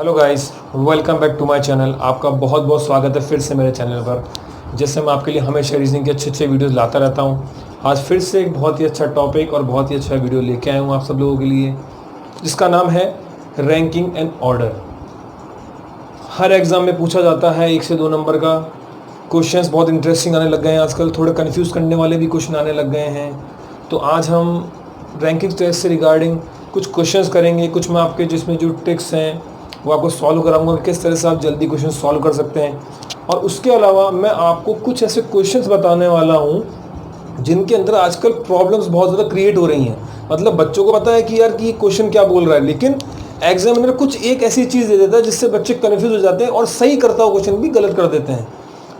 Hello guys, welcome back to my channel. आपका बहुत बहुत स्वागत है फिर से मेरे चैनल पर। जैसे मैं आपके लिए हमेशा रीजनिंग के अच्छे वीडियोस लाता रहता हूं, आज फिर से एक बहुत ही अच्छा टॉपिक और बहुत ही अच्छा वीडियो लेके आया हूं आप सब लोगों के लिए, जिसका नाम है ranking and order. Her exam में पूछा जाता है 1 से 2 नंबर का। क्वेश्चंस बहुत इंटरेस्टिंग आने लग गए हैं आजकल, थोड़े कंफ्यूज करने वाले भी क्वेश्चन आने लग गए हैं। तो आज हम रैंकिंग टेस्ट से रिगार्डिंग कुछ क्वेश्चंस करेंगे, कुछ मैं आपके जिसमें जो ट्रिक्स हैं वो आपको सॉल्व कराऊंगा, किस तरह से आप जल्दी क्वेश्चन सॉल्व कर सकते हैं। और उसके अलावा मैं आपको कुछ ऐसे क्वेश्चंस बताने वाला हूँ जिनके अंदर आजकल प्रॉब्लम्स बहुत ज़्यादा क्रिएट हो रही हैं। मतलब बच्चों को पता है कि यार कि क्वेश्चन क्या बोल रहा है, लेकिन एग्जामिनर कुछ एक ऐसी चीज़ दे देता है जिससे बच्चे कन्फ्यूज हो जाते हैं और सही करता हुआ क्वेश्चन भी गलत कर देते हैं।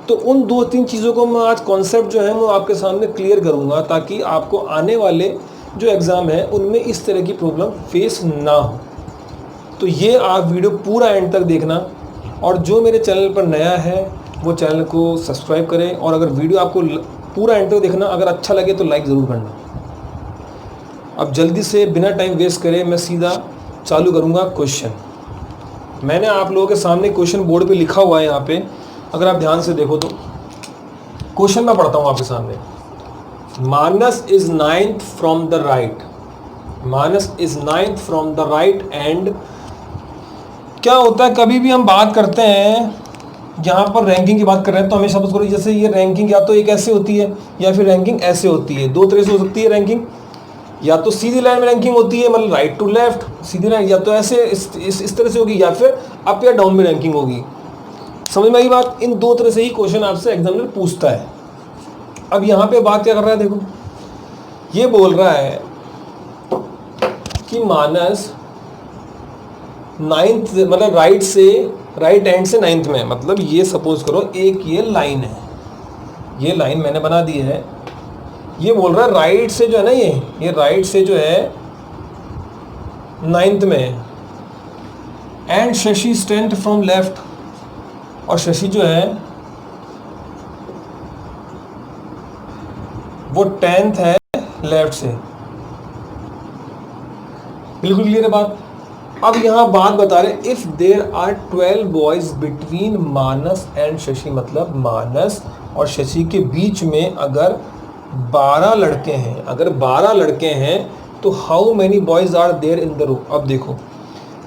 तो उन 2-3 चीज़ों को मैं आज कॉन्सेप्ट जो है वो आपके सामने क्लियर करूँगा, ताकि आपको आने वाले जो एग्ज़ाम है उनमें इस तरह की प्रॉब्लम फेस ना हो। तो ये आप वीडियो पूरा एंड तक देखना, और जो मेरे चैनल पर नया है वो चैनल को सब्सक्राइब करें। और अगर वीडियो आपको पूरा एंड तक देखना, अगर अच्छा लगे तो लाइक ज़रूर करना। अब जल्दी से बिना टाइम वेस्ट करे मैं सीधा चालू करूँगा क्वेश्चन। मैंने आप लोगों के सामने क्वेश्चन बोर्ड पे लिखा हुआ है यहाँ पे, अगर आप ध्यान से देखो तो क्वेश्चन मैं पढ़ता हूँ आपके सामने। Minus is 9th from the right. Minus is 9th from the right and. क्या होता है, कभी भी हम बात करते हैं, यहाँ पर रैंकिंग की बात कर रहे हैं तो हमेशा सपोज करो जैसे ये रैंकिंग या तो एक ऐसे होती है या फिर रैंकिंग ऐसे होती है। दो तरह से हो सकती है रैंकिंग, या तो सीधी लाइन में रैंकिंग होती है, मतलब राइट टू लेफ्ट सीधी लाइन, या तो ऐसे इस तरह से होगी, या फिर अप या डाउन में रैंकिंग होगी। समझ में आई बात? इन 2 तरह से ही क्वेश्चन आपसे एग्जामिनर पूछता है। अब यहाँ पे बात क्या कर रहा है, देखो ये बोल रहा है कि माइनस 9th मतलब राइट एंड से 9th में, मतलब ये सपोज करो एक ये लाइन है, ये लाइन मैंने बना दी है। ये बोल रहा है राइट से जो है ना, ये राइट से जो है 9th में, and Shashi stand from left, और शशि जो है वो 10th है लेफ्ट से। बिल्कुल क्लियर है बात। अब यहाँ बात बता रहे if there are 12 boys between Manas and Shashi, मतलब मानस और शशि के बीच में अगर 12 लड़के हैं, अगर 12 लड़के हैं तो how many boys are there in the room. अब देखो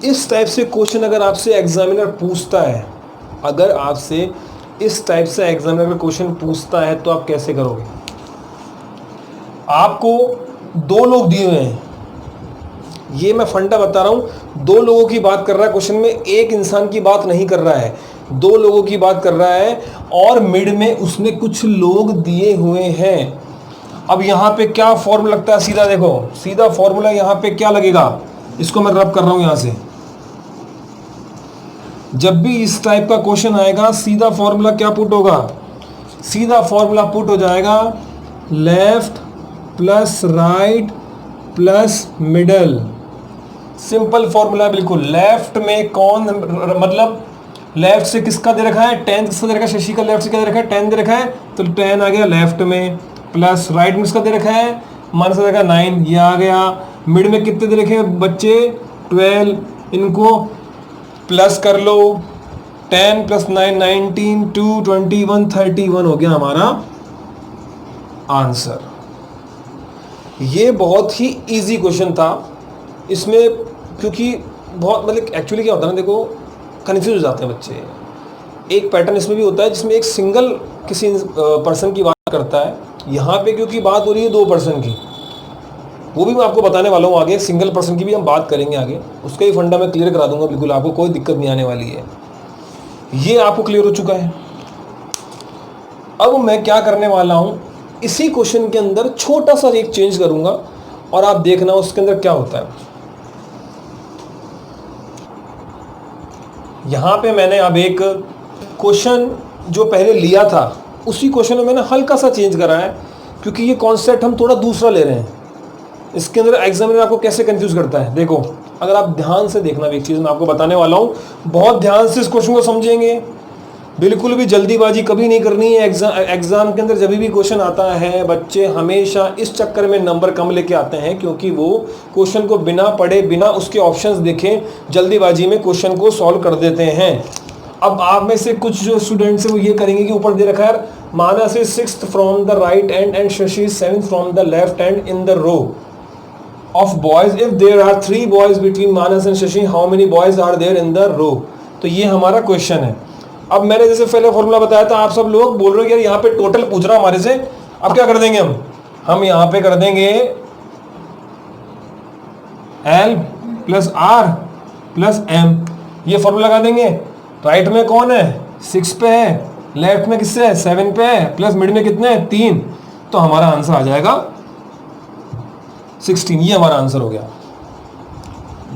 इस टाइप से क्वेश्चन अगर आपसे एग्जामिनर पूछता है, अगर आपसे इस टाइप से एग्जामिनर क्वेश्चन पूछता है तो आप कैसे करोगे? आपको 2 लोग दिए हुए हैं, ये मैं फंडा बता रहा हूँ। 2 लोगों की बात कर रहा है क्वेश्चन में, एक इंसान की बात नहीं कर रहा है, 2 लोगों की बात कर रहा है, और मिड में उसने कुछ लोग दिए हुए हैं। अब यहाँ पे क्या फॉर्मूला लगता है, सीधा देखो, सीधा फॉर्मूला यहाँ पे क्या लगेगा, इसको मैं रब कर रहा हूँ यहाँ से। जब भी इस टाइप का क्वेश्चन आएगा सीधा फॉर्मूला क्या पुट होगा, सीधा फॉर्मूला पुट हो जाएगा left plus right plus middle. Simple formula बिल्कुल। लेफ्ट में कौन, मतलब लेफ्ट से किसका दे रखा है, 10 किसका दे रखा है, शशि का लेफ्ट से क्या दे रखा है, 10 दे रखा है, तो 10 आ गया लेफ्ट में, प्लस राइट में किसका दे रखा है, मान से देखा 9, ये आ गया। मिड में कितने दे रखे बच्चे, 12, इनको प्लस कर लो, 10 + 9 19, 2 21 31 हो गया हमारा आंसर। ये बहुत ही इजी क्वेश्चन था। इसमें क्योंकि बहुत मतलब एक्चुअली क्या होता है ना, देखो कन्फ्यूज हो जाते हैं बच्चे। एक पैटर्न इसमें भी होता है जिसमें एक सिंगल किसी पर्सन की बात करता है, यहाँ पे क्योंकि बात हो रही है 2 पर्सन की, वो भी मैं आपको बताने वाला हूँ आगे। सिंगल पर्सन की भी हम बात करेंगे आगे, उसका ही फंडा मैं क्लियर करा दूंगा, बिल्कुल आपको कोई दिक्कत नहीं आने वाली है। ये आपको क्लियर हो चुका है। अब मैं क्या करने वाला हूँ, इसी क्वेश्चन के अंदर छोटा सा एक चेंज करूंगा और आप देखना उसके अंदर क्या होता है। यहाँ पे मैंने अब एक क्वेश्चन जो पहले लिया था उसी क्वेश्चन में मैंने हल्का सा चेंज करा है, क्योंकि ये कॉन्सेप्ट हम थोड़ा दूसरा ले रहे हैं। इसके अंदर एग्जामिनर आपको कैसे कंफ्यूज करता है, देखो अगर आप ध्यान से देखना, एक चीज़ मैं आपको बताने वाला हूँ, बहुत ध्यान से इस क्वेश्चन को समझेंगे बिल्कुल भी जल्दीबाजी कभी नहीं करनी है। एग्जाम के अंदर जब भी क्वेश्चन आता है बच्चे हमेशा इस चक्कर में नंबर कम लेके आते हैं क्योंकि वो क्वेश्चन को बिना पढ़े बिना उसके ऑप्शंस देखे जल्दीबाजी में क्वेश्चन को सॉल्व कर देते हैं। अब आप में से कुछ जो स्टूडेंट्स हैं वो ये करेंगे कि ऊपर दे रखा है Manas is 6th from the right end Shashi is 7th from the left end in the row of boys if there are 3 boys between Manas and Shashi how many boys are there in the row. तो ये हमारा question है। अब मैंने जैसे पहले formula बताया था, आप सब लोग बोल रहे हो यार यहाँ पे टोटल पूछ रहा हमारे से। अब क्या कर देंगे हम यहाँ पे कर देंगे L plus R plus M, ये फॉर्मूला लगा देंगे। राइट में कौन है 6 पे है, लेफ्ट में किससे है 7 पे है, प्लस मिड में कितने हैं 3, तो हमारा आंसर आ जाएगा 16। ये हमारा आंसर हो गया।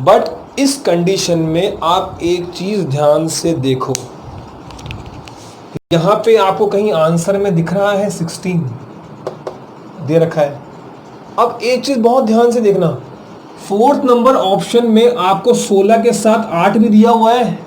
बट इस कंडीशन में आप एक चीज ध्यान से देखो, यहां पे आपको कहीं आंसर में दिख रहा है 16 दे रखा है। अब एक चीज बहुत ध्यान से देखना, 4th नंबर ऑप्शन में आपको 16 के साथ 8 भी दिया हुआ है।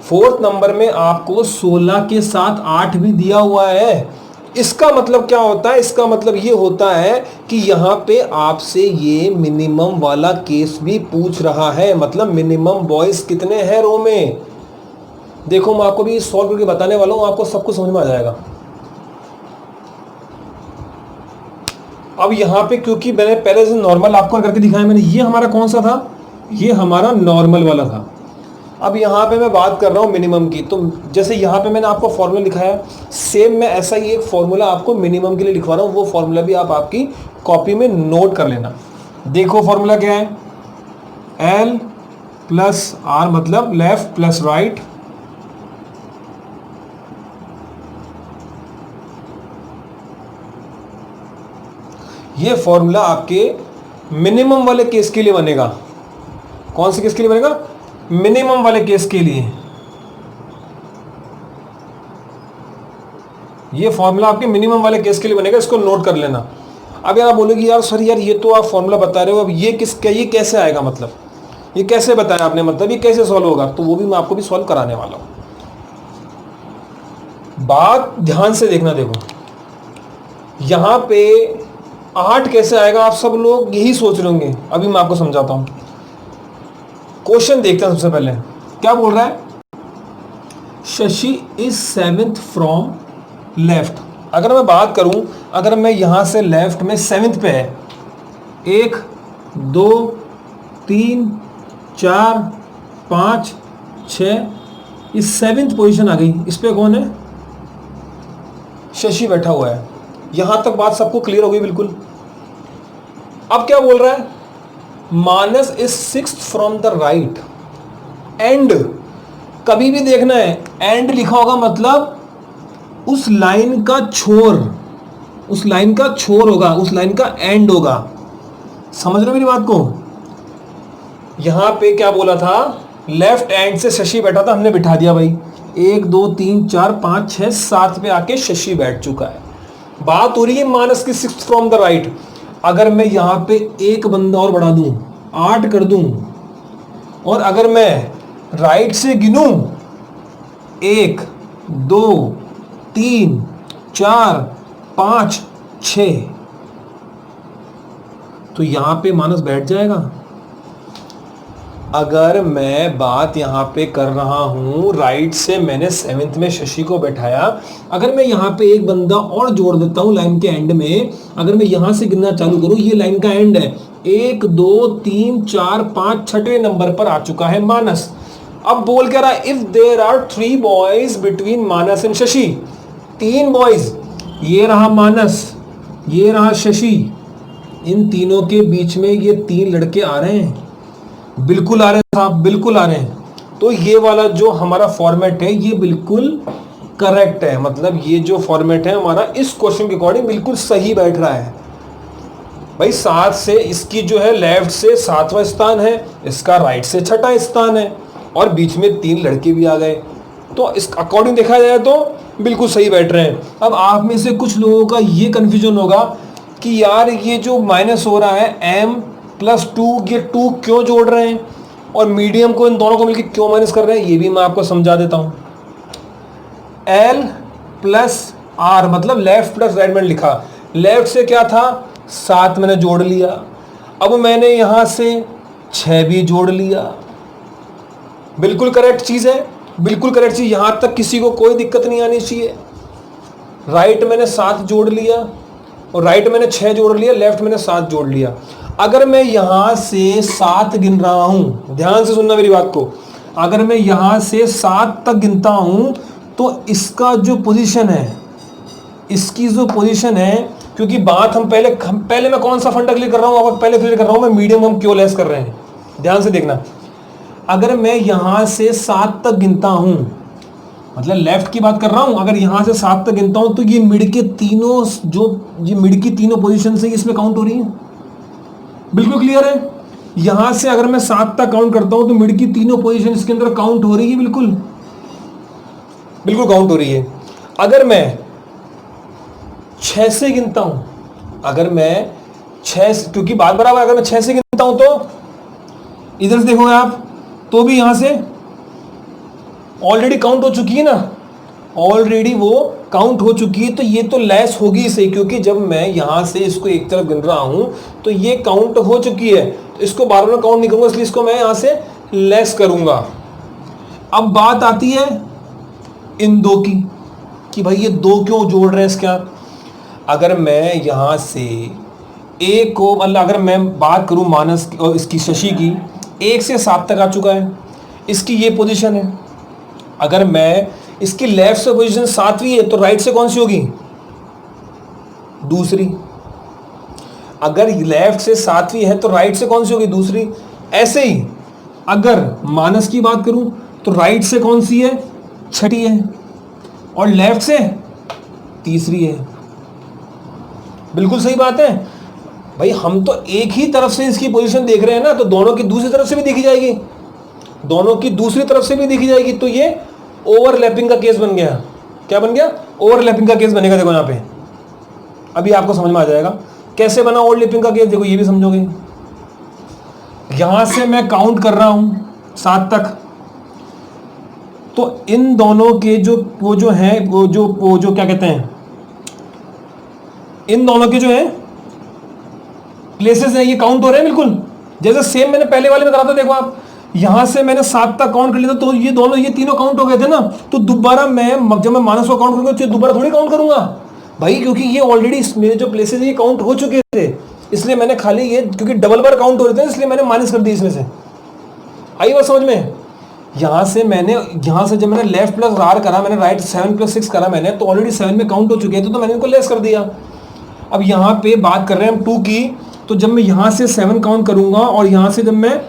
4th नंबर में आपको 16 के साथ 8 भी दिया हुआ है। इसका मतलब क्या होता है, इसका मतलब ये होता है कि यहाँ पे आपसे ये मिनिमम वाला केस भी पूछ रहा है। मतलब मिनिमम बॉयज कितने हैं रो में। देखो मैं आपको भी सॉल्व करके बताने वाला हूँ, आपको सब कुछ समझ में आ जाएगा। अब यहाँ पे क्योंकि मैंने पहले से नॉर्मल आपको करके दिखाया मैंने, ये हमारा कौन सा था, ये हमारा नॉर्मल वाला था। अब यहाँ पे मैं बात कर रहा हूँ मिनिमम की, तो जैसे यहाँ पे मैंने आपको फॉर्मूला लिखाया, सेम मैं ऐसा ही एक फॉर्मूला आपको मिनिमम के लिए लिखवा रहा हूँ। वो फॉर्मूला भी आप आपकी कॉपी में नोट कर लेना। देखो फॉर्मूला क्या है, L प्लस R मतलब लेफ्ट प्लस राइट, ये फॉर्मूला आपके मिनिमम वाले केस के लिए बनेगा। कौन से केस के लिए बनेगा, मिनिमम वाले केस के लिए। ये फॉर्मूला आपके मिनिमम वाले केस के लिए बनेगा, इसको नोट कर लेना। अब यार आप बोलोगे यार सर यार ये तो आप फॉर्मूला बता रहे हो, अब ये ये कैसे आएगा, मतलब ये कैसे बताया आपने, मतलब ये कैसे सॉल्व होगा, तो वो भी मैं आपको भी सॉल्व कराने वाला हूं। बात ध्यान से देखना, देखो यहां पे 8 कैसे आएगा, आप सब लोग यही सोच रहे होंगे। अभी मैं आपको समझाता हूं। क्वेश्चन देखते हैं सबसे पहले क्या बोल रहा है, Shashi is 7th from left. अगर मैं बात करूं, अगर मैं यहां से लेफ्ट में 7th पे है, 1 2 3 4 5 6, इस 7th पोजीशन आ गई। इस पे कौन है, शशि बैठा हुआ है। यहां तक बात सबको क्लियर हो गई बिल्कुल। अब क्या बोल रहा है, Manas is 6th from the right end, कभी भी देखना है एंड लिखा होगा मतलब उस लाइन का छोर, उस लाइन का छोर होगा, उस लाइन का एंड होगा। समझ रहे हो मेरी बात को। यहां पे क्या बोला था, लेफ्ट एंड से शशि बैठा था, हमने बिठा दिया भाई। 1 2 3 4 5 6 7 पे आके शशि बैठ चुका है। बात हो रही है मानस की 6th फ्रॉम द राइट। अगर मैं यहां पे एक बंदा और बढ़ा दूं, 8 कर दूं, और अगर मैं राइट से गिनूं 1 2 3 4 5 6, तो यहां पे मानस बैठ जाएगा। अगर मैं बात यहां पे कर रहा हूं, राइट से मैंने 7th में शशि को बैठाया, अगर मैं यहां पे एक बंदा और जोड़ देता हूं लाइन के एंड में, अगर मैं यहां से गिनना चालू करूं, ये लाइन का एंड है, 1 2 3 4 5 6वें नंबर पर आ चुका है मानस। अब बोल क्या रहा है, if there are 3 boys between Manas and Shashi, 3 boys, ये रहा मानस, ये रहा शशि, इन तीनों के बीच में ये 3 लड़के आ रहे हैं। बिल्कुल आ रहे हैं साहब, बिल्कुल आ रहे हैं। तो ये वाला जो हमारा फॉर्मेट है ये बिल्कुल करेक्ट है, मतलब ये जो फॉर्मेट है हमारा इस क्वेश्चन के अकॉर्डिंग बिल्कुल सही बैठ रहा है भाई। 7 से इसकी जो है लेफ्ट से 7वां स्थान है, इसका राइट से 6ठा स्थान है, और बीच में 3 लड़के भी आ गए, तो इस अकॉर्डिंग देखा जाए तो बिल्कुल सही बैठ रहे हैं। अब आप में से कुछ लोगों का ये कंफ्यूजन होगा कि यार ये जो माइनस हो रहा है m प्लस 2, ये 2 क्यों जोड़ रहे हैं और मीडियम को इन दोनों को मिलकर क्यों माइनस कर रहे हैं, ये भी मैं आपको समझा देता हूं। L प्लस R, मतलब लेफ्ट प्लस राइट मैंने लिखा। लेफ्ट से क्या था 7 मैंने जोड़ लिया, अब मैंने यहां से 6 भी जोड़ लिया। बिल्कुल करेक्ट चीज है, बिल्कुल करेक्ट चीज, यहां तक किसी को कोई दिक्कत नहीं आनी चाहिए। राइट मैंने 7 जोड़ लिया और राइट मैंने 6 जोड़ लिया, लेफ्ट मैंने 7 जोड़ लिया। अगर मैं यहां से 7 गिन रहा हूं, ध्यान से सुनना मेरी बात को, अगर मैं यहां से 7 तक गिनता हूं तो इसका जो पोजीशन है, इसकी जो पोजीशन है, क्योंकि बात हम पहले मैं कौन सा फंडा क्लियर कर रहा हूं, अब पहले क्लियर कर रहा हूं मैं मीडियम हम क्यों लेस कर रहे हैं, ध्यान से देखना। अगर मैं यहां से 7 तक गिनता हूं, मतलब लेफ्ट की बात कर रहा हूं, अगर यहां से 7 तक गिनता हूं तो ये मिड के तीनों, जो ये मिड की तीनों पोजीशन से इसमें काउंट हो रही है। बिल्कुल क्लियर है। यहां से अगर मैं 7 तक काउंट करता हूं तो मिड की तीनों पोजीशन इसके अंदर काउंट हो रही है, बिल्कुल बिल्कुल काउंट हो रही है। अगर मैं 6 से गिनता हूं, अगर मैं 6, क्योंकि बात बराबर, अगर मैं 6 से गिनता हूं तो इधर से देखो आप, तो भी यहां से ऑलरेडी काउंट हो चुकी है ना, ऑलरेडी वो काउंट हो चुकी है, तो ये तो लेस होगी सही, क्योंकि जब मैं यहां से इसको एक तरफ गिन रहा हूं तो ये काउंट हो चुकी है, तो इसको बार बार काउंट नहीं करूंगा, इसलिए इसको मैं यहां से लेस करूंगा। अब बात आती है इन दो की, कि भाई ये दो क्यों जोड़ रहे हैं इसका। अगर मैं यहां से एक को, मतलब अगर मैं बात करूं मानस और इसकी शशि की, 1 से 7 तक आ चुका है, इसकी ये पोजीशन है। अगर मैं इसकी लेफ्ट से पोजीशन 7वीं है तो राइट से कौन सी होगी, दूसरी। अगर लेफ्ट से 7वीं है तो राइट से कौन सी होगी, दूसरी। ऐसे ही अगर मानस की बात करूं तो राइट से कौन सी है, 6ठी है, और लेफ्ट से 3री है। बिल्कुल सही बात है भाई, हम तो एक ही तरफ से इसकी पोजीशन देख रहे हैं ना, तो दोनों की दूसरी तरफ से भी देखी जाएगी, दोनों की दूसरी तरफ से भी देखी जाएगी, तो ये ओवरलैपिंग का केस बन गया। क्या बन गया, ओवरलैपिंग का केस बनेगा। देखो यहाँ पे अभी आपको समझ में आ जाएगा कैसे बना ओवरलैपिंग का केस, देखो ये भी समझोगे। यहां से मैं काउंट कर रहा हूं 7 तक, तो इन दोनों के जो वो जो है वो जो क्या कहते हैं, इन दोनों के जो है प्लेसेस हैं, ये काउंट हो रहे हैं बिल्कुल जैसे सेम मैंने पहले वाले में करा था। देखो आप, यहां से मैंने 7 तक काउंट कर लिया था, तो ये दोनों, ये तीनों काउंट हो गए थे ना, तो दोबारा मैं जब मैं मानस को काउंट करूंगा तो दोबारा थोड़ी काउंट करूंगा भाई, क्योंकि ये ऑलरेडी मेरे जो प्लेसेस ये काउंट हो चुके थे, इसलिए मैंने खाली ये, क्योंकि डबल बार काउंट हो रहे थे इसलिए मैंने माइनस कर दी इसमें से। आई बात समझ में। यहां से जब मैंने लेफ्ट प्लस आर करा, मैंने राइट 7 + 6 करा मैंने, तो ऑलरेडी 7 में काउंट हो चुके थे, तो मैंने इनको लेस कर दिया। अब यहाँ पे बात कर रहे हैं हम 2 की, तो जब मैं यहाँ से 7 काउंट करूंगा और यहाँ से जब मैं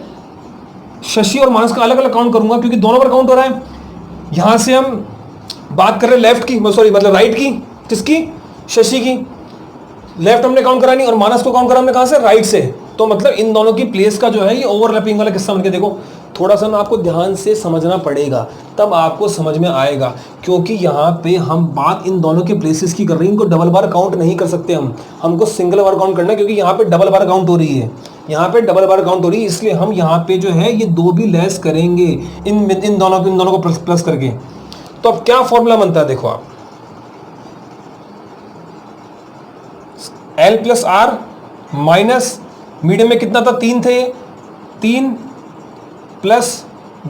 शशि और मानस का अलग अलग काउंट करूंगा, क्योंकि दोनों पर काउंट हो रहा है। यहाँ से हम बात कर रहे हैं लेफ्ट की, सॉरी मतलब राइट की, किसकी, शशि की। लेफ्ट हमने काउंट करा नहीं और मानस को काउंट करा हमने कहाँ से, राइट से। तो मतलब इन दोनों की प्लेस का जो है ये ओवरलैपिंग वाला किस्सा बन के, देखो थोड़ा सा ना आपको ध्यान से समझना पड़ेगा, तब आपको समझ में आएगा, क्योंकि यहाँ पे हम बात इन दोनों के प्लेसेस की कर रही हैं, इनको डबल बार काउंट नहीं कर सकते हमको सिंगल बार काउंट करना है, क्योंकि यहाँ पे डबल बार काउंट हो रही है, यहाँ पे डबल बार काउंट हो रही है, इसलिए हम यहाँ पे जो है ये 2 भी लेस करेंगे इन दोनों को प्लस करके। तो अब क्या फॉर्मूला बनता है, देखो आप, L + R माइनस मीडियम में कितना था, 3 थे, 3 +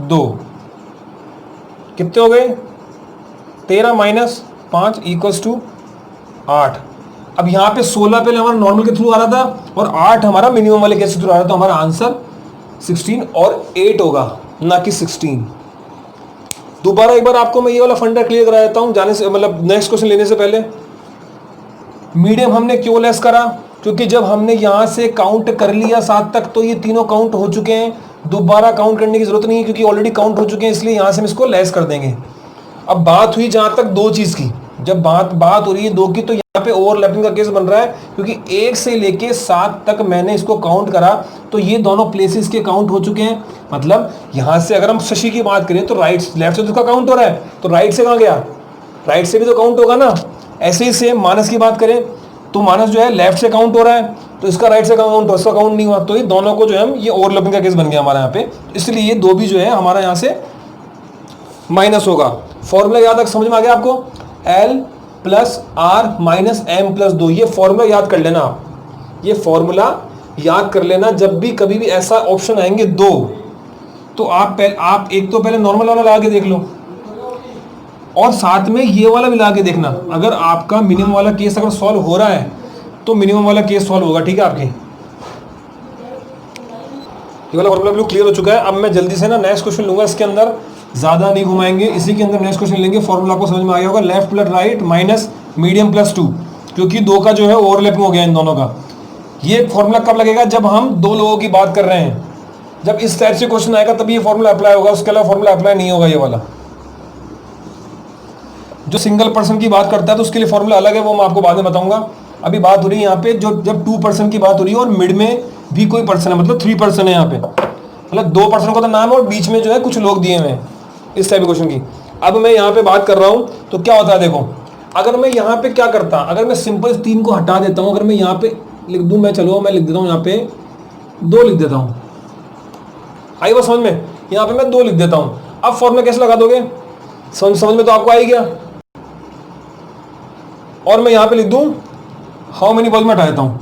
2 कितने हो गए, 13 - 5 = 8। अब यहाँ पे 16 पहले हमारा नॉर्मल के थ्रू आ रहा था और 8 हमारा मिनिमम वाले के थ्रू आ रहा था, तो हमारा आंसर 16 और 8 होगा, ना कि 16। दोबारा एक बार आपको मैं ये वाला फंडा क्लियर करा देता हूँ जाने से, मतलब नेक्स्ट क्वेश्चन लेने से पहले। मीडियम हमने क्यों लेस करा, क्योंकि जब हमने यहाँ से काउंट कर लिया 7 तक तो ये तीनों काउंट हो चुके हैं, दोबारा काउंट करने की जरूरत नहीं है, क्योंकि ऑलरेडी काउंट हो चुके हैं, इसलिए यहाँ से हम इसको लेस कर देंगे। अब बात हुई जहाँ तक 2 चीज़ की, जब बात हो रही है 2 की, तो यहाँ पे ओवरलैपिंग का केस बन रहा है, क्योंकि 1 से लेके 7 तक मैंने इसको काउंट करा, तो ये दोनों प्लेसेस के काउंट हो चुके हैं। मतलब यहाँ से अगर हम शशि की बात करें तो लेफ्ट से तो उसका काउंट हो रहा है, तो राइट से कहाँ गया, राइट से भी तो काउंट होगा ना। ऐसे ही सेम मानस की बात करें तो मानस जो है लेफ्ट से काउंट हो रहा है, तो इसका राइट से काउंट, इसका काउंट नहीं हुआ, तो ये दोनों को जो है ये ओवरलैपिंग का केस बन गया हमारा यहाँ पे, इसलिए ये 2 भी जो है हमारा यहाँ से माइनस होगा। फॉर्मूला याद रख, समझ में आ गया आपको? L plus R minus M plus 2, ये फॉर्मूला याद कर लेना आप, ये फॉर्मूला याद कर लेना। जब भी कभी भी ऐसा ऑप्शन आएंगे दो, तो आप एक तो पहले नॉर्मल वाला लगा के देख लो और साथ में ये वाला भी लगा के देखना। अगर आपका मिनिमम वाला केस अगर सॉल्व हो रहा है तो मिनिमम वाला केस सॉल्व होगा, ठीक है आपके। ये वाला फॉर्मूला बिल्कुल क्लियर हो चुका है। अब मैं जल्दी से ना नेक्स्ट क्वेश्चन लूंगा, इसके अंदर ज़्यादा नहीं घुमाएंगे, इसी के अंदर नेक्स्ट क्वेश्चन लेंगे। फॉर्मूला आपको समझ में आ गया होगा, left plus right minus medium plus 2, क्योंकि दो का जो है ओवरलैपिंग हो गया इन दोनों का। ये फॉर्मूला कब लगेगा? जब हम दो लोगों की बात कर रहे हैं, जब इस टाइप से क्वेश्चन आएगा तभी ये फॉर्मूला अप्लाई होगा, उसके अलावा फॉर्मूला अप्लाई नहीं होगा। ये वाला जो सिंगल पर्सन की बात करता है तो उसके लिए फॉर्मूला अलग है, वो मैं आपको बाद में बताऊंगा। अभी बात हो रही है यहाँ पे जो जब 2 पर्सन की बात हो रही है और मिड में भी कोई पर्सन है, मतलब 3 पर्सन है यहाँ पे, मतलब 2 पर्सन का तो नाम है और बीच में जो है कुछ लोग दिए हुए हैं, इस टाइप के क्वेश्चन की। अब मैं यहाँ पे बात कर रहा हूँ तो क्या होता है देखो, अगर मैं यहाँ पे क्या करता, अगर मैं सिंपल 3 को हटा देता हूँ, अगर मैं यहाँ पे लिख दूँ, मैं चलो मैं लिख देता हूँ यहाँ पे 2 लिख देता हूँ, आई बात समझ में? यहाँ पे मैं 2 लिख देता हूँ। अब फॉर्मूला कैसे लगा दोगे? समझ में तो आपको आ ही गया। और मैं यहाँ पे लिख दूँ हाउ मेनी बॉल्स में हटा देता हूँ,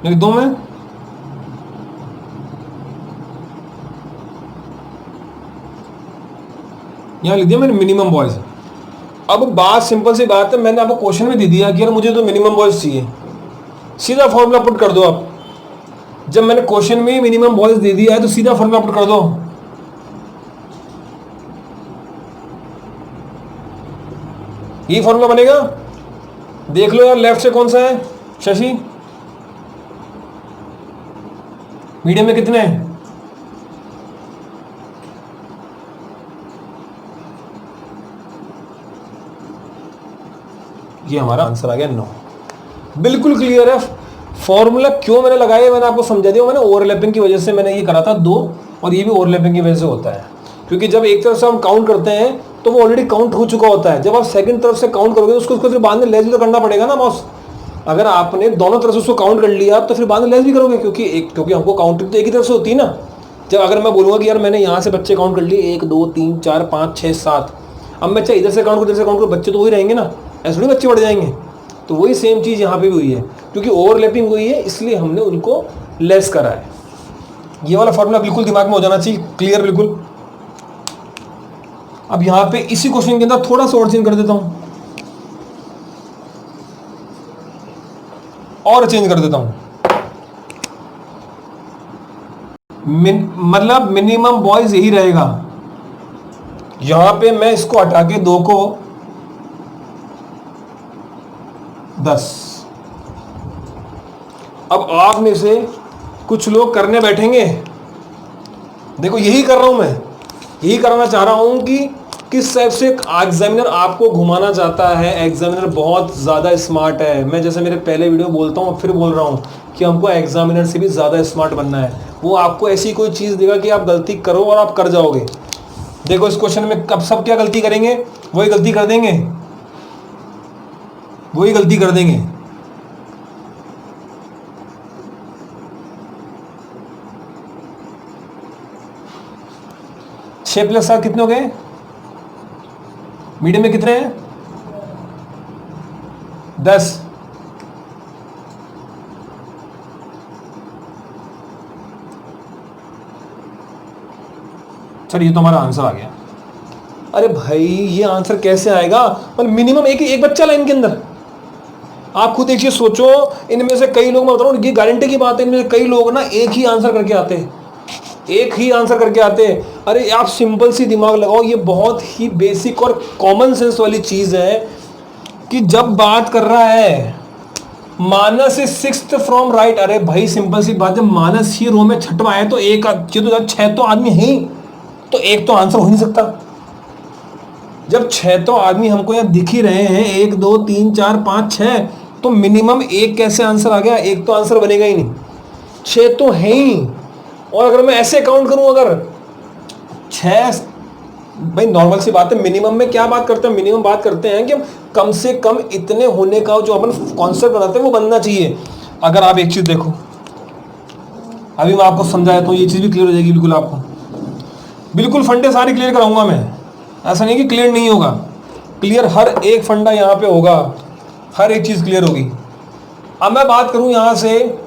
लिख दूँ मैं यहाँ लिख दिया मैंने मिनिमम बॉयज। अब बात सिंपल सी बात है, मैंने आपको क्वेश्चन में दे दिया कि यार मुझे तो मिनिमम बॉयज चाहिए, सीधा फॉर्मूला पुट कर दो आप। जब मैंने क्वेश्चन में मिनिमम बॉयज दे दिया है तो सीधा फॉर्मूला पुट कर दो। ये फॉर्मूला बनेगा, देख लो यार लेफ्ट से कौन सा है शशि, मीडियम में कितने हैं? ये हमारा आंसर आ गया 9। बिल्कुल क्लियर है। फॉर्मूला क्यों मैंने लगाया मैंने आपको समझा दिया। मैंने ओवरलैपिंग की वजह से मैंने ये करा था 2, और ये भी ओवरलैपिंग की वजह से होता है, क्योंकि जब एक तरफ से हम काउंट करते हैं तो वो ऑलरेडी काउंट हो चुका होता है। जब आप सेकंड तरफ से काउंट करोगे तो उसको फिर बाद में लेस भी तो करना पड़ेगा ना बॉस। अगर आपने दोनों तरफ से उसको काउंट कर लिया तो फिर बाद में लेस भी करोगे, क्योंकि हमको काउंटिंग तो एक ही तरफ से होती है ना। जब अगर मैं बोलूँगा कि यार मैंने यहाँ से बच्चे काउंट कर लिए 1 2 3 4 5 6 7, अब मैं चाहे इधर से काउंट करूँ इधर से काउंट करूँ, बच्चे तो वही रहेंगे ना, ऐसे थोड़ी बच्चे बढ़ जाएंगे। तो वही सेम चीज़ यहाँ पे भी हुई है, क्योंकि ओवरलैपिंग हुई है इसलिए हमने उनको लेस करा है। ये वाला फॉर्मूला बिल्कुल दिमाग में हो जाना चाहिए, क्लियर बिल्कुल। अब यहाँ पे इसी क्वेश्चन के अंदर थोड़ा सा और चेंज कर देता हूँ, और चेंज कर देता हूँ, मतलब मिनिमम बॉयज यही रहेगा। यहां पे मैं इसको हटा के 2 को 10। अब आप में से कुछ लोग करने बैठेंगे, देखो यही कर रहा हूं मैं, यही कराना चाह रहा हूं कि किस टाइप से एग्जामिनर आपको घुमाना चाहता है। एग्जामिनर बहुत ज़्यादा स्मार्ट है। मैं जैसे मेरे पहले वीडियो बोलता हूँ फिर बोल रहा हूँ कि हमको एग्जामिनर से भी ज़्यादा स्मार्ट बनना है। वो आपको ऐसी कोई चीज़ देगा कि आप गलती करो और आप कर जाओगे। देखो इस क्वेश्चन में कब सब क्या गलती करेंगे, वही गलती कर देंगे, वही गलती कर देंगे। छः प्लस 7 कितने हो गए? मीडियम में कितने हैं? 10। चलिए ये तो हमारा आंसर आ गया। अरे भाई ये आंसर कैसे आएगा? मतलब मिनिमम एक बच्चा लाइन के अंदर। आप खुद एक चीज सोचो, इनमें से कई लोग, मैं बता रहा हूँ ये गारंटी की बात है, इनमें से कई लोग ना एक ही आंसर करके आते हैं, एक ही आंसर करके आते हैं। अरे आप सिंपल सी दिमाग लगाओ, ये बहुत ही बेसिक और कॉमन सेंस वाली चीज है कि जब बात कर रहा है minus is 6th from right, अरे भाई सिंपल सी बात है, माइनस ही रो में छठवा है तो एक तो 6 तो आदमी है ही, तो एक तो आंसर हो नहीं सकता। जब 6 तो आदमी हमको यहाँ दिख ही रहे हैं, 1 2 3 4 5 6, तो मिनिमम एक कैसे आंसर आ गया? एक तो आंसर बनेगा ही नहीं, 6 तो है ही। और अगर मैं ऐसे काउंट करूं, अगर 6, भाई नॉर्मल सी बात है, मिनिमम में क्या बात करते हैं? मिनिमम बात करते हैं कि कम से कम इतने होने का जो अपन कॉन्सेप्ट बनाते हैं वो बनना चाहिए। अगर आप एक चीज देखो, अभी मैं आपको समझाया तो ये चीज भी क्लियर हो जाएगी बिल्कुल आपको। बिल्कुल फंडे सारे क्लियर कराऊंगा मैं, ऐसा नहीं कि क्लियर नहीं होगा, क्लियर हर एक फंडा यहाँ पे होगा, हर एक चीज़ क्लियर होगी। अब मैं बात करूँ यहाँ से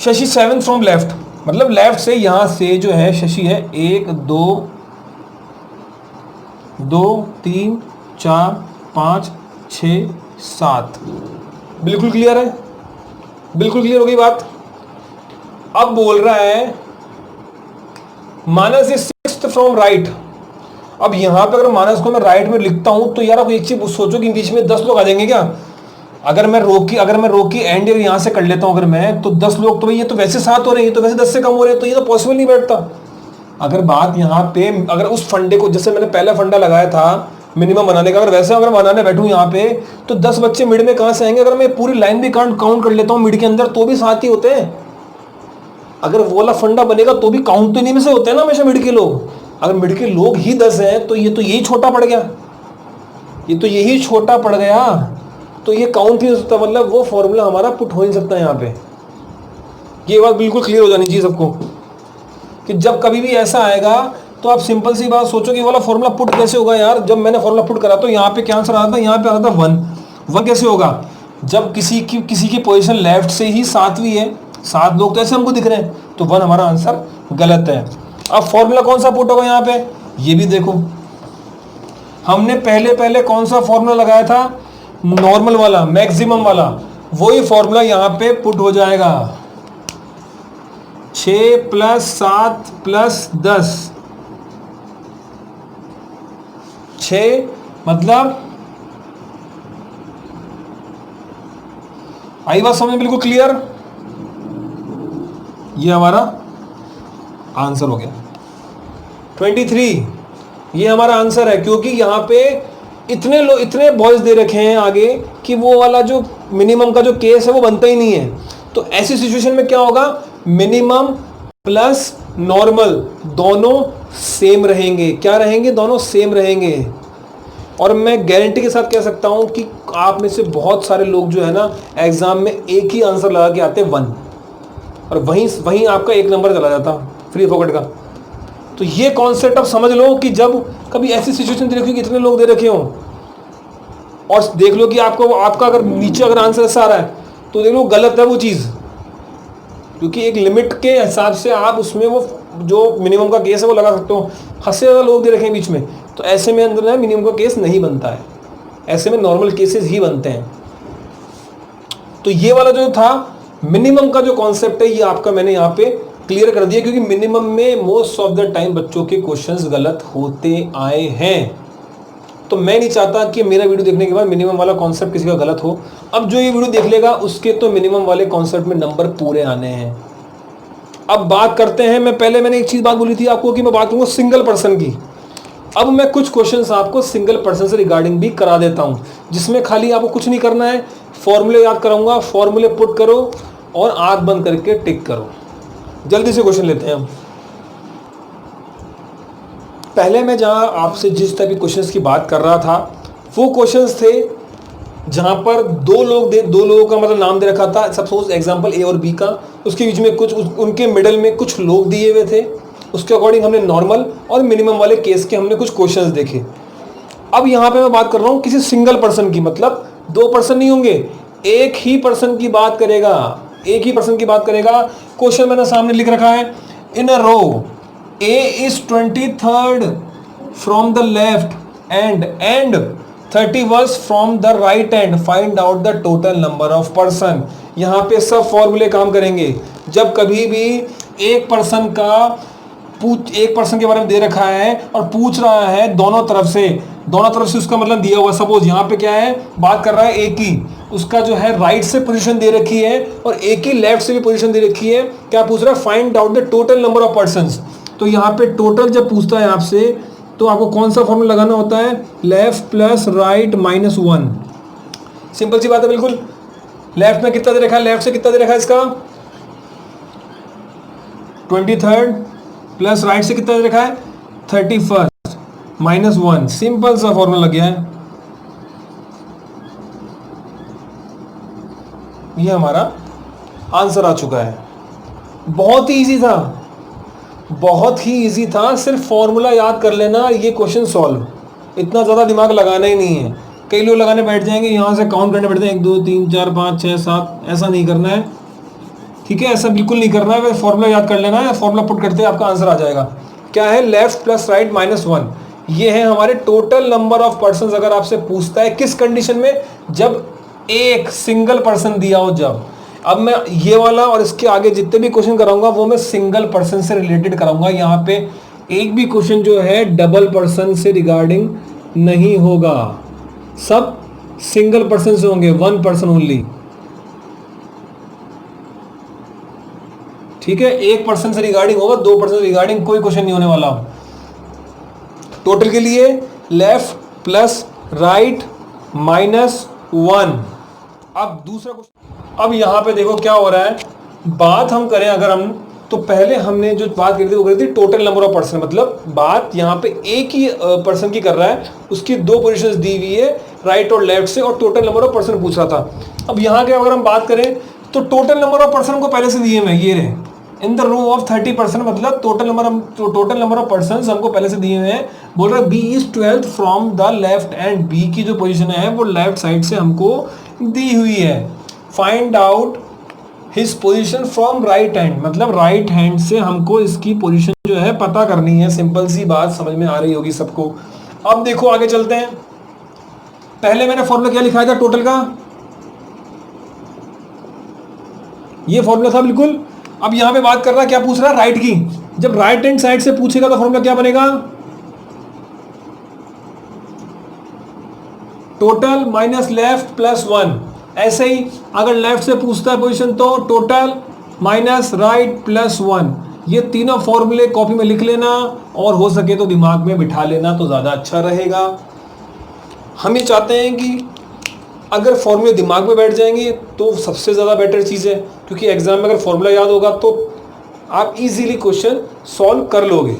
शशि 7 फ्रॉम लेफ्ट, मतलब लेफ्ट से यहाँ से जो है शशि है 1 2 2 3 4 5 6 7, बिल्कुल क्लियर है, बिल्कुल क्लियर हो गई बात। अब बोल रहा है Manas is 6th from right. अब यहां पे अगर मानस को मैं राइट में लिखता हूं तो यार आप एक चीज सोचो कि बीच में 10 लोग आ जाएंगे क्या? अगर मैं रो की एंड यहां से कर लेता हूं अगर मैं, तो 10 लोग, तो ये तो वैसे 7 हो रहे हैं, तो वैसे 10 से कम हो रहे हैं, तो ये तो पॉसिबल नहीं बैठता। अगर बात यहाँ पे अगर उस फंडे को, जैसे मैंने पहला फंडा लगाया था मिनिमम बनाने का, अगर वैसे अगर बनाने बैठूं यहाँ पे तो 10 बच्चे मिड में कहां से आएंगे? अगर मैं पूरी लाइन भी काउंट कर लेता हूँ मिड के अंदर तो भी 7 ही होते हैं। अगर वो वाला फंडा बनेगा तो भी काउंट तो नहीं में से होते हैं ना हमेशा मिड के लोग। अगर मिड के लोग ही 10 हैं तो यही छोटा पड़ गया, ये तो यही छोटा पड़ गया, तो ये काउंट नहीं हो सकता, मतलब वो फॉर्मूला हमारा पुट हो नहीं सकता यहाँ पे। ये बात बिल्कुल क्लियर हो जानी चाहिए सबको कि जब कभी भी ऐसा आएगा तो आप सिंपल सी बात सोचो कि वाला फॉर्मूला पुट कैसे होगा यार। जब मैंने फॉर्मूला पुट करा तो यहाँ पे क्या आंसर आ रहा था? यहाँ पे आ रहा था 1। 1 कैसे होगा? जब किसी की पोजीशन लेफ्ट से ही 7वीं है, 7 लोग तो ऐसे हमको दिख रहे हैं, तो 1 हमारा आंसर गलत है। अब फॉर्मूला कौन सा पुट होगा यहाँ पे? ये भी देखो, हमने पहले कौन सा फॉर्मूला लगाया था? नॉर्मल वाला, मैक्सिमम वाला, वही फॉर्मूला यहाँ पे पुट हो जाएगा। 6 + 7 + 10, 6 मतलब आई बात समझ, बिल्कुल क्लियर। ये हमारा आंसर हो गया 23, ये हमारा आंसर है, क्योंकि यहाँ पे इतने बॉयज दे रखे हैं आगे कि वो वाला जो मिनिमम का जो केस है वो बनता ही नहीं है। तो ऐसी सिचुएशन में क्या होगा? मिनिमम प्लस नॉर्मल दोनों सेम रहेंगे। क्या रहेंगे? दोनों सेम रहेंगे। और मैं गारंटी के साथ कह सकता हूं कि आप में से बहुत सारे लोग जो है ना एग्जाम में एक ही आंसर लगा के आते 1, और वहीं आपका 1 नंबर चला जाता फ्री फोकट का। तो ये कॉन्सेप्ट आप समझ लो कि जब कभी ऐसी सिचुएशन दे रखी कि इतने लोग दे रखे हों और देख लो कि आपका अगर नीचे अगर आंसर ऐसा आ रहा है तो देख लो गलत है वो चीज़, क्योंकि एक लिमिट के हिसाब से आप उसमें वो जो मिनिमम का केस है वो लगा सकते हो। हद से ज़्यादा लोग दे रखे हैं बीच में, तो ऐसे में अंदर ना मिनिमम का केस नहीं बनता है, ऐसे में नॉर्मल केसेस ही बनते हैं। तो ये वाला जो था मिनिमम का जो कॉन्सेप्ट है ये आपका मैंने यहाँ पे क्लियर कर दिया, क्योंकि मिनिमम में मोस्ट ऑफ द टाइम बच्चों के क्वेश्चंस गलत होते आए हैं। तो मैं नहीं चाहता कि मेरा वीडियो देखने के बाद मिनिमम वाला कॉन्सेप्ट किसी का गलत हो। अब जो ये वीडियो देख लेगा उसके तो मिनिमम वाले कॉन्सेप्ट में नंबर पूरे आने हैं। अब बात करते हैं, मैंने एक चीज़ बात बोली थी आपको कि मैं बात करूँगा सिंगल पर्सन की। अब मैं कुछ क्वेश्चंस आपको सिंगल पर्सन से रिगार्डिंग भी करा देता हूँ, जिसमें खाली आपको कुछ नहीं करना है, फॉर्मूले याद कराऊंगा, फॉर्मूले पुट करो और आंख बंद करके टिक करो। जल्दी से क्वेश्चन लेते हैं हम। पहले मैं जहाँ आपसे जिस टाइप के क्वेश्चंस की बात कर रहा था वो क्वेश्चंस थे जहाँ पर दो लोगों का मतलब नाम दे रखा था, सपोज एग्जांपल ए और बी का, उसके बीच में कुछ उनके मिडल में कुछ लोग दिए हुए थे, उसके अकॉर्डिंग हमने नॉर्मल और मिनिमम वाले केस के हमने कुछ क्वेश्चंस देखे। अब यहाँ पे मैं बात कर रहा हूँ किसी सिंगल पर्सन की, मतलब 2 पर्सन नहीं होंगे, एक ही पर्सन की बात करेगा, एक ही पर्सन की बात करेगा। क्वेश्चन मैंने सामने लिख रखा है, इन अ रो A is 23rd from the left and 31st from the right end. Find out the total number of person. यहाँ पे सब फॉर्मूले काम करेंगे। जब कभी भी एक पर्सन के बारे में दे रखा है और पूछ रहा है दोनों तरफ से उसका मतलब दिया हुआ, सपोज यहाँ पे क्या है, बात कर रहा है ए की, उसका जो है राइट से पोजीशन दे रखी है और ए की लेफ्ट से भी पोजीशन दे रखी है। क्या पूछ रहा है? Find out the total number of persons. तो यहाँ पे टोटल जब पूछता है आपसे तो आपको कौन सा फॉर्मूला लगाना होता है? Left plus right minus 1। Simple सी बात है बिल्कुल। लेफ्ट में कितना दे रखा है, लेफ्ट से कितना दे रखा है इसका 23rd प्लस राइट से कितना दे रखा है 31st माइनस 1। सिंपल सा फॉर्मूला लग गया है, ये हमारा आंसर आ चुका है। बहुत ही इजी था, बहुत ही इजी था, सिर्फ फॉर्मूला याद कर लेना, ये क्वेश्चन सॉल्व, इतना ज़्यादा दिमाग लगाना ही नहीं है। कई लोग लगाने बैठ जाएंगे, यहाँ से काउंट करने बैठते हैं 1 2 3 4 5 6 7, ऐसा नहीं करना है, ठीक है, ऐसा बिल्कुल नहीं करना है। फॉर्मूला याद कर लेना है, फॉर्मूला पुट करते आपका आंसर आ जाएगा। क्या है, लेफ्ट प्लस राइट -1, ये है हमारे टोटल नंबर ऑफ पर्सन। अगर आपसे पूछता है किस कंडीशन में, जब एक सिंगल पर्सन दिया हो, जब। अब मैं ये वाला और इसके आगे जितने भी क्वेश्चन कराऊंगा वो मैं सिंगल पर्सन से रिलेटेड कराऊंगा। यहाँ पे एक भी क्वेश्चन जो है डबल पर्सन से रिगार्डिंग नहीं होगा, सब सिंगल पर्सन से होंगे, 1 पर्सन ओनली, ठीक है। 1 पर्सन से रिगार्डिंग होगा, 2 पर्सन से रिगार्डिंग कोई क्वेश्चन नहीं होने वाला। टोटल के लिए लेफ्ट प्लस राइट -1। अब दूसरा क्वेश्चन, अब यहाँ पे देखो क्या हो रहा है, बात हम करें अगर हम, तो पहले हमने जो बात करी थी वो करी थी टोटल नंबर ऑफ पर्सन, मतलब बात यहाँ पे एक ही पर्सन की कर रहा है, उसकी 2 पोजीशंस दी हुई है राइट और लेफ्ट से, और टोटल नंबर ऑफ पर्सन पूछ रहा था। अब यहाँ के अगर हम बात करें तो टोटल नंबर ऑफ पर्सन को पहले से दिए हुए, ये रहे इन द रो ऑफ 30%, मतलब टोटल नंबर ऑफ पर्सन हमको पहले से दिए हुए हैं। बोल रहा है B is 12th from the left end, B की जो पोजीशन है वो लेफ्ट साइड से हमको दी हुई है। Find out his position from right hand, मतलब राइट हैंड से हमको इसकी पोजीशन जो है पता करनी है। सिंपल सी बात समझ में आ रही होगी सबको। अब देखो आगे चलते हैं, पहले मैंने फॉर्मूला क्या लिखाया था टोटल का, ये फॉर्मूला था बिल्कुल। अब यहां पे बात कर रहा है, क्या पूछ रहा है, राइट की। जब राइट हैंड साइड से पूछेगा तो फॉर्मूला क्या बनेगा, टोटल माइनस लेफ्ट +1। ऐसे ही अगर लेफ्ट से पूछता है पोजीशन तो टोटल माइनस राइट +1। ये तीनों फॉर्मूले कॉपी में लिख लेना और हो सके तो दिमाग में बिठा लेना तो ज़्यादा अच्छा रहेगा। हम ये चाहते हैं कि अगर फॉर्मूले दिमाग में बैठ जाएंगे तो सबसे ज़्यादा बेटर चीज़ है, क्योंकि एग्जाम में अगर फॉर्मूला याद होगा तो आप इजीली क्वेश्चन सॉल्व कर लोगे।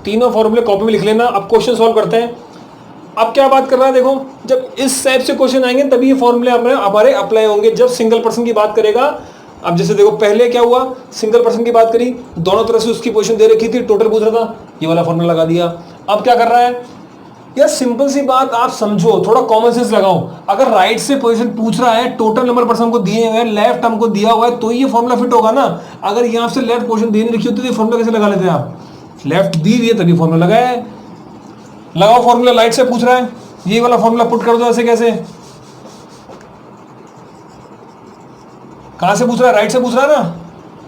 तीनों फॉर्मूले कॉपी में लिख लेना। अब क्वेश्चन सॉल्व करते हैं। अब क्या बात कर रहा है, देखो जब इस टाइप से क्वेश्चन आएंगे तभी ये फॉर्मूले हमारे अप्लाई होंगे, जब सिंगल पर्सन की बात करेगा। अब जैसे देखो पहले क्या हुआ, सिंगल पर्सन की बात करी, दोनों तरफ से उसकी पोजीशन दे रखी थी, टोटल पूछ रहा था, ये वाला फॉर्मूला लगा दिया। अब क्या कर रहा है यार, सिंपल सी बात आप समझो, थोड़ा कॉमन सेंस लगाओ। अगर राइट से पोजीशन पूछ रहा है, टोटल नंबर पर्सन को दिए हुए हैं, लेफ्ट हमको दिया हुआ है, तो ये फॉर्मूला फिट होगा ना। अगर यहाँ से लेफ्ट पोजीशन देने लिखी होती तो ये फॉर्मूला कैसे लगा लेते हैं आप, लेफ्ट दी हुई है तभी फॉर्मूला लगाया है। लगाओ फॉर्मूला, राइट से पूछ रहा है, ये वाला फॉर्मूला पुट कर दो। ऐसे कैसे, कहां से पूछ रहा है, राइट से पूछ रहा है ना।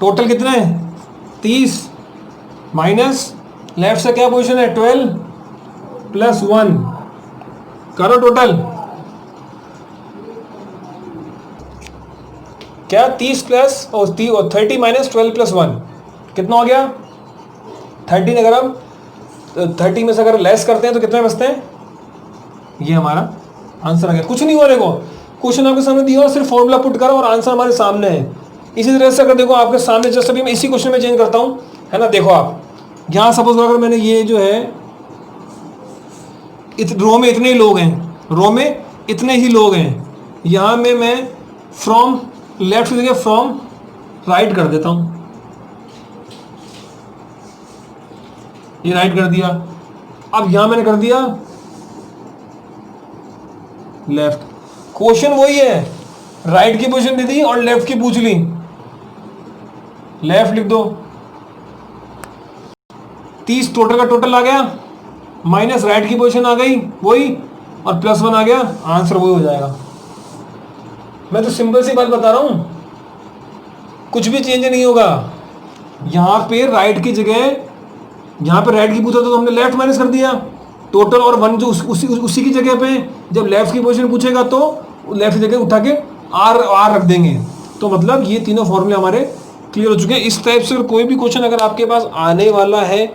टोटल कितने हैं 30 माइनस लेफ्ट से क्या पोजीशन है 12 +1, करो टोटल क्या 30 प्लस 30 माइनस 12 +1 कितना हो गया 13। अगर हम 30 में से अगर लेस करते हैं तो कितने बचते हैं, ये हमारा आंसर आ गया। कुछ नहीं हुआ, देखो क्वेश्चन आपके सामने दिया, सिर्फ फॉर्मूला पुट करो और आंसर हमारे सामने है। इसी तरह से अगर देखो आपके सामने, जैसे अभी मैं इसी क्वेश्चन में चेंज करता हूं, है ना। देखो आप यहाँ सपोज अगर मैंने ये जो है रो में इतने ही लोग हैं, रो में इतने ही लोग हैं, यहाँ में मैं फ्रॉम लेफ्ट की जगह फ्रॉम राइट कर देता हूँ, ये राइट कर दिया। अब यहां मैंने कर दिया लेफ्ट। क्वेश्चन वही है, राइट की पोजीशन दे दी और लेफ्ट की पूछ ली, लेफ्ट लिख दो। 30 टोटल का टोटल आ गया, माइनस राइट की पोजीशन आ गई वही, और +1 आ गया, आंसर वही हो जाएगा। मैं तो सिंपल सी बात बता रहा हूं, कुछ भी चेंज नहीं होगा। यहां पे राइट की जगह, यहाँ पे राइट की पूछा तो हमने लेफ्ट माइनस कर दिया, टोटल और 1 जो उसी की जगह पे जब लेफ्ट की पोजीशन पूछेगा तो लेफ्ट की जगह उठा के आर रख देंगे। तो मतलब ये तीनों फॉर्मूले हमारे क्लियर हो चुके हैं। इस टाइप से कोई भी क्वेश्चन अगर आपके पास आने वाला है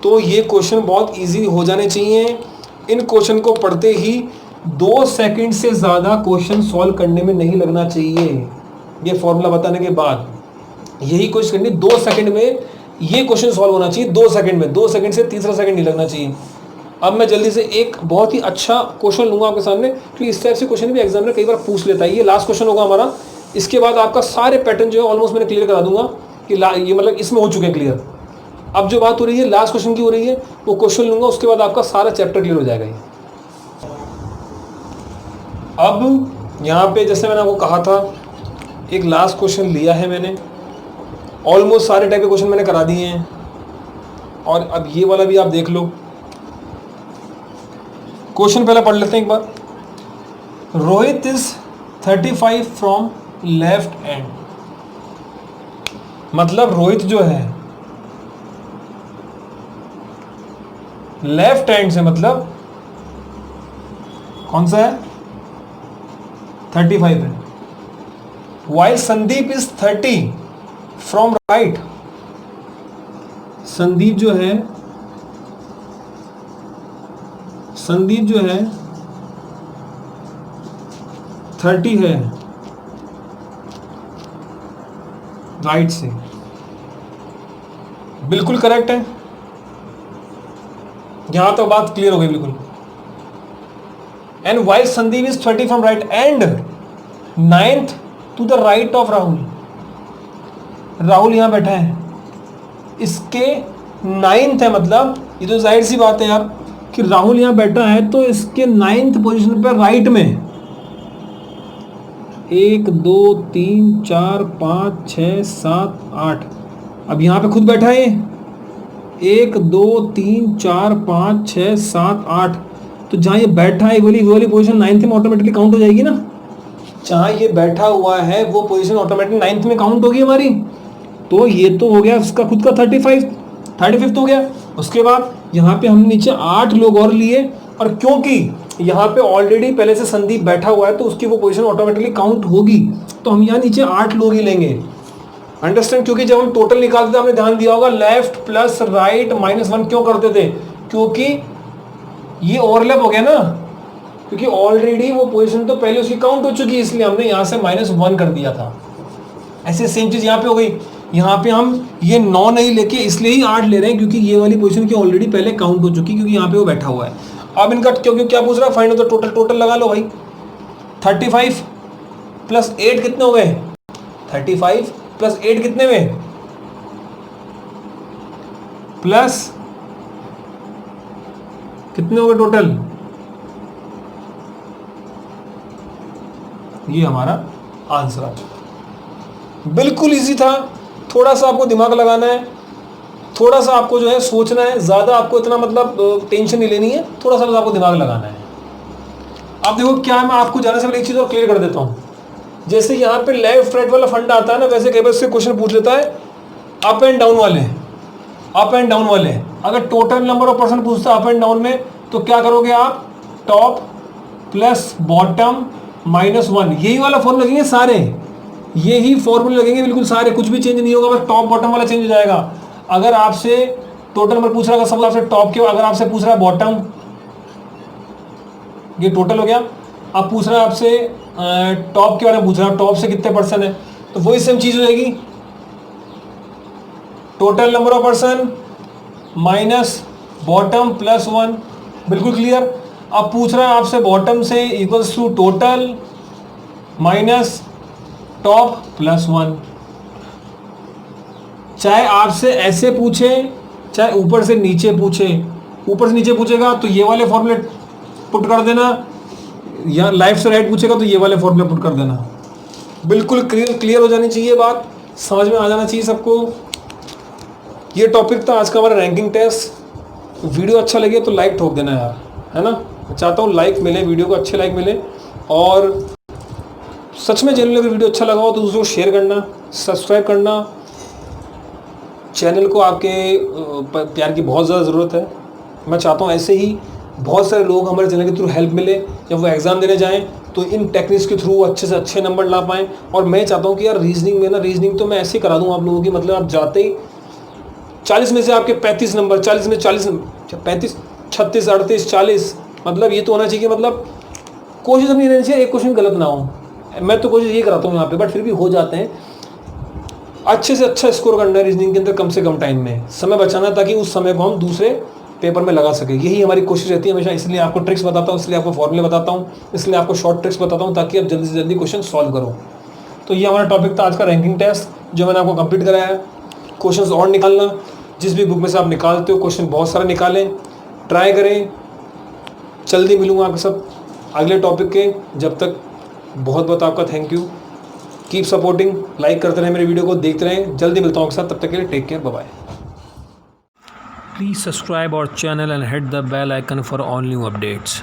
तो ये क्वेश्चन बहुत ईजी हो जाने चाहिए। इन क्वेश्चन को पढ़ते ही 2 सेकंड से ज़्यादा क्वेश्चन सॉल्व करने में नहीं लगना चाहिए। ये फॉर्मूला बताने के बाद यही कोशिश करनी, 2 सेकंड में ये क्वेश्चन सॉल्व होना चाहिए, 2 सेकंड में, 2 सेकंड से तीसरा सेकंड नहीं लगना चाहिए। अब मैं जल्दी से एक बहुत ही अच्छा क्वेश्चन लूंगा आपके सामने, क्योंकि इस टाइप से क्वेश्चन भी एग्जाम में कई बार पूछ लेता है। ये लास्ट क्वेश्चन होगा हमारा, इसके बाद आपका सारे पैटर्न जो है ऑलमोस्ट मैंने क्लियर करा दूंगा कि ये मतलब इसमें हो चुके हैं क्लियर। अब जो बात हो रही है लास्ट क्वेश्चन की हो रही है, वो क्वेश्चन लूंगा, उसके बाद आपका सारा चैप्टर क्लियर हो जाएगा ये। अब यहाँ पे जैसे मैंने आपको कहा था, एक लास्ट क्वेश्चन लिया है मैंने, ऑलमोस्ट सारे टाइप के क्वेश्चन मैंने करा दिए हैं, और अब ये वाला भी आप देख लो। क्वेश्चन पहले पढ़ लेते हैं एक बार। Rohit is 35 from left end, मतलब रोहित जो है लेफ्ट हैंड से, मतलब कौन सा है 35 है। While Sandeep is 30 from right, Sandeep जो है 30 है राइट से, बिल्कुल करेक्ट है। यहां तो बात क्लियर हो गई बिल्कुल। And while Sandeep is 30 from right end 9th to the right of Rahul, Rahul यहां बैठा है, इसके 9th है, मतलब ये तो जाहिर सी बात है यार कि राहुल यहां बैठा है तो इसके 9th पोजीशन पर राइट में 1 2 3 4 5 6 7 8, अब यहां पे खुद बैठा है 1 2 3 4 5 6 7 8, तो जहां ये बैठा है वो वाली पोजीशन 9th में ऑटोमेटिकली काउंट हो जाएगी ना। जहां ये बैठा हुआ है वो पोजीशन ऑटोमेटिकली 9th में काउंट होगी हमारी। तो ये तो हो गया उसका खुद का 35th हो गया। उसके बाद यहाँ पे हमने नीचे 8 लोग और लिए, और क्योंकि यहाँ पे ऑलरेडी पहले से संदीप बैठा हुआ है तो उसकी वो पोजीशन ऑटोमेटिकली काउंट होगी, तो हम यहाँ नीचे 8 लोग ही लेंगे। अंडरस्टैंड? क्योंकि जब हम टोटल निकालते थे हमने ध्यान दिया होगा लेफ्ट प्लस राइट -1 क्यों करते थे, क्योंकि ये ओवरलैप हो गया ना, क्योंकि ऑलरेडी वो पोजीशन तो पहले उसकी काउंट हो चुकी है, इसलिए हमने यहाँ से -1 कर दिया था। ऐसे सेम चीज यहाँ पे हो गई। यहाँ पे हम ये 9 नहीं लेके इसलिए ही 8 ले रहे हैं क्योंकि ये वाली पोजीशन की ऑलरेडी पहले काउंट हो चुकी, क्योंकि यहाँ पे वो बैठा हुआ है। अब इनका क्योंकि क्या पूछ रहा है, फाइंड आउट द टोटल लगा लो भाई। 35 + 8 कितने हो गए, 35 + 8 कितने में, प्लस कितने हो गए टोटल, ये हमारा आंसर आ चुका। बिल्कुल इजी था, थोड़ा सा आपको दिमाग लगाना है, थोड़ा सा आपको जो है सोचना है, ज़्यादा आपको इतना मतलब टेंशन नहीं लेनी है, थोड़ा सा आपको दिमाग लगाना है। अब देखो क्या है, मैं आपको जाने से पहले एक चीज़ और क्लियर कर देता हूँ। जैसे यहाँ पे लेफ्ट राइट वाला फंडा आता है ना, वैसे कई बार से क्वेश्चन पूछ लेता है अप एंड डाउन वाले। अगर टोटल नंबर ऑफ पर्सन पूछता है अप एंड डाउन में, तो क्या करोगे आप, टॉप प्लस बॉटम -1, यही वाला फॉर्मूला लगेंगे सारे, यही फॉर्मूले लगेंगे बिल्कुल सारे, कुछ भी चेंज नहीं होगा, बस टॉप बॉटम वाला चेंज हो जाएगा। अगर आपसे टोटल नंबर पूछ रहा है, सब आपसे टॉप के, अगर आपसे पूछ रहा है बॉटम, ये टोटल हो गया। अब पूछ रहा है आपसे टॉप के बारे में पूछ रहा है, टॉप से कितने पर्सन है, तो वही सेम चीज हो जाएगी, total number of person minus bottom +1, बिल्कुल क्लियर। अब पूछ रहा है आपसे बॉटम से equals to total minus top +1। चाहे आपसे ऐसे पूछे, चाहे ऊपर से नीचे पूछे, ऊपर से नीचे पूछेगा तो ये वाले फॉर्मूले पुट कर देना, या लेफ्ट से राइट पूछेगा तो ये वाले फॉर्मूले पुट कर देना। बिल्कुल क्लियर हो जानी चाहिए, बात समझ में आ जाना चाहिए सबको। ये टॉपिक था आज का हमारा रैंकिंग टेस्ट। वीडियो अच्छा लगे तो लाइक ठोक देना यार, है ना। मैं चाहता हूँ लाइक मिले, वीडियो को अच्छे लाइक मिले, और सच में चैनल अगर वीडियो अच्छा लगा हो तो दूसरों को शेयर करना, सब्सक्राइब करना। चैनल को आपके प्यार की बहुत ज़्यादा ज़रूरत है। मैं चाहता हूँ ऐसे ही बहुत सारे लोग हमारे चैनल के थ्रू हेल्प मिले, जब वो एग्ज़ाम देने जाएं तो इन टेक्निक्स के थ्रू अच्छे से अच्छे नंबर ला पाएँ। और मैं चाहता हूँ कि यार रीजनिंग तो मैं ऐसे ही करा दूँ आप लोगों की, मतलब आप जाते ही 40 में से आपके 35 नंबर, 40 में 40, 35, 36, 38, 40, मतलब ये तो होना चाहिए, मतलब कोशिश नहीं रहनी चाहिए एक क्वेश्चन गलत ना हो। मैं तो कोशिश ये कराता हूँ यहाँ पे, बट फिर भी हो जाते हैं। अच्छे से अच्छा स्कोर करना है रीजनिंग के अंदर, कम से कम टाइम में समय बचाना, ताकि उस समय को हम दूसरे पेपर में लगा सके। यही हमारी कोशिश रहती है हमेशा। इसलिए आपको ट्रिक्स बताता हूँ, इसलिए आपको फॉर्मूले बताता हूँ, इसलिए आपको शॉर्ट ट्रिक्स बताता हूँ, ताकि आप जल्दी से जल्दी क्वेश्चन सॉल्व करो। तो ये हमारा टॉपिक था आज का रैंकिंग टेस्ट जो मैंने आपको कंप्लीट कराया है। क्वेश्चंस और निकालना, जिस भी बुक में से आप निकालते हो क्वेश्चन बहुत सारे निकालें, ट्राई करें। जल्दी मिलूँगा आपके सब अगले टॉपिक के। जब तक बहुत बहुत आपका thank you. Keep supporting, like करते रहें मेरे वीडियो को, देखते रहें। जल्दी मिलता हूँ आपके साथ, तब तक के लिए take care, bye bye. Please subscribe our channel and hit the bell icon for all new updates.